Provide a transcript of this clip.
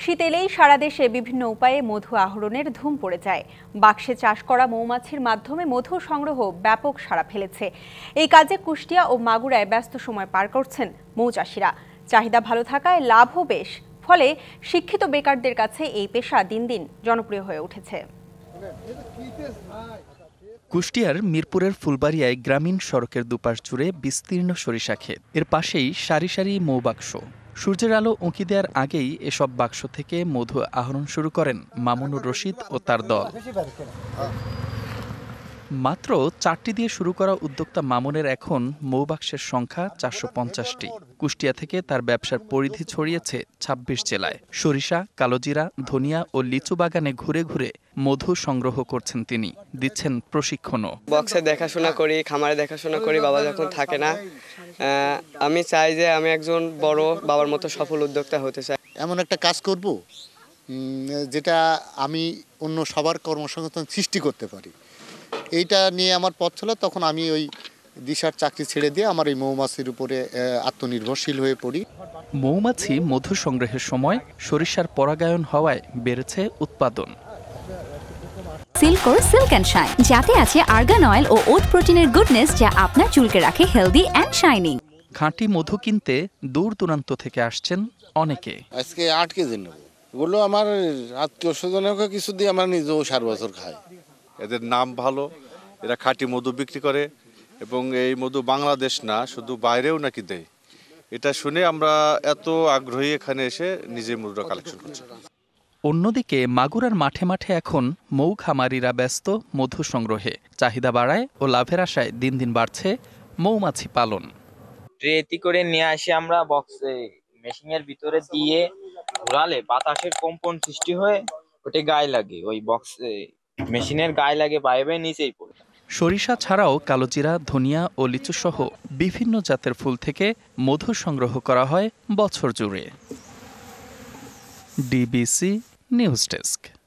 শীত এলেই সারা দেশে বিভিন্ন উপায়ে মধু আহরণের ধুম পড়ে যায়। বাক্সে চাষ করা মৌমাছির মাধ্যমে মধু সংগ্রহ ব্যাপক সাড়া ফেলেছে। এই কাজে কুষ্টিয়া ও মাগুরায় ব্যস্ত সময় পার করছেন মৌচাষীরা। চাহিদা ভালো থাকায় লাভও বেশ, ফলে শিক্ষিত বেকারদের কাছে এই পেশা দিন দিন জনপ্রিয় হয়ে উঠেছে। কুষ্টিয়ার মিরপুরের ফুলবাড়িয়ায় গ্রামীণ সড়কের দুপাশ জুড়ে বিস্তীর্ণ সরিষা ক্ষেত। এর পাশেই সারি সারি মৌবাক্স। সূর্যের আলো উঁকি দেওয়ার আগেই এসব বাক্স থেকে মধু আহরণ শুরু করেন মামুনুর রশিদ ও তার দল। মাত্র 4টি দিয়ে শুরু করা উদ্যোক্তা মামুনের এখন মৌবাক্সের সংখ্যা 450টি। কুষ্টিয়া থেকে তার ব্যবসার পরিধি ছড়িয়েছে 26 জেলায়। সরিষা, কালোজিরা, ধনিয়া ও লিচু বাগানে ঘুরে ঘুরে মধু সংগ্রহ করছেন তিনি, দিচ্ছেন প্রশিক্ষণও। বক্সে দেখাশোনা করি, খামারে দেখাশোনা করি, বাবা যখন থাকে না। আমি চাই যে আমি একজন বড় বাবার মতো সফল উদ্যোক্তা হতে চাই। এমন একটা কাজ করব যেটা আমি অন্য সবার কর্মসংস্থান সৃষ্টি করতে পারি। এইটা নিয়ে আমার পথ ছিল। তখন আমি ওই দিশার চাকরি ছেড়ে দিয়ে আমার এই মৌমাছির উপরে আত্মনির্ভরশীল হয়ে পড়ি। মৌমাছি মধু সংগ্রহের সময় সরিষার পরাগায়ন হওয়ায় বেড়েছে উৎপাদন। সিল্কোর সিল্ক অ্যান্ড শাইন, যাতে আছে আর্গান অয়েল ও ওট প্রোটিনের গুডনেস, যা আপনার চুলকে রাখে হেলদি অ্যান্ড শাইনিং। খাঁটি মধু কিনতে দূর দূরান্ত থেকে আসছেন অনেকে। আজকে 8 কেজি নেব। এগুলো আমার আত্মীয় স্বজনকে কিছু দিয়ে আমার নিজেও 4 বছর খাই। এদের নাম ভালো, এরা খাঁটি মধু বিক্রি করে এবং এই মধু বাংলাদেশ না শুধু বাইরেও নাকি দেয়। এটা শুনে আমরা এত আগ্রহী এখানে এসে নিজে মধুটা কালেকশন করছি। অন্যদিকে মাগুরার মাঠে মাঠে এখন মৌ খামারিরা ব্যস্ত মধু সংগ্রহে। চাহিদা বাড়ায় ও লাভের আশায় দিন দিন বাড়ছে মৌমাছি পালন। ট্রেতে করে নিয়ে আসি আমরা, বক্সে মেশিনের ভিতরে দিয়ে ঘোরালে বাতাসের কম্পন সৃষ্টি হয়ে ওটা গায়ে লাগে, ওই বক্সে মেশিনের গায়ে লাগে, বাইরে নিচেই পড়ে। সরিষা ছাড়াও কালোজিরা, ধনিয়া ও লিচু সহ বিভিন্ন জাতের ফুল থেকে মধু সংগ্রহ করা হয় বছর জুড়ে। DBC news desk.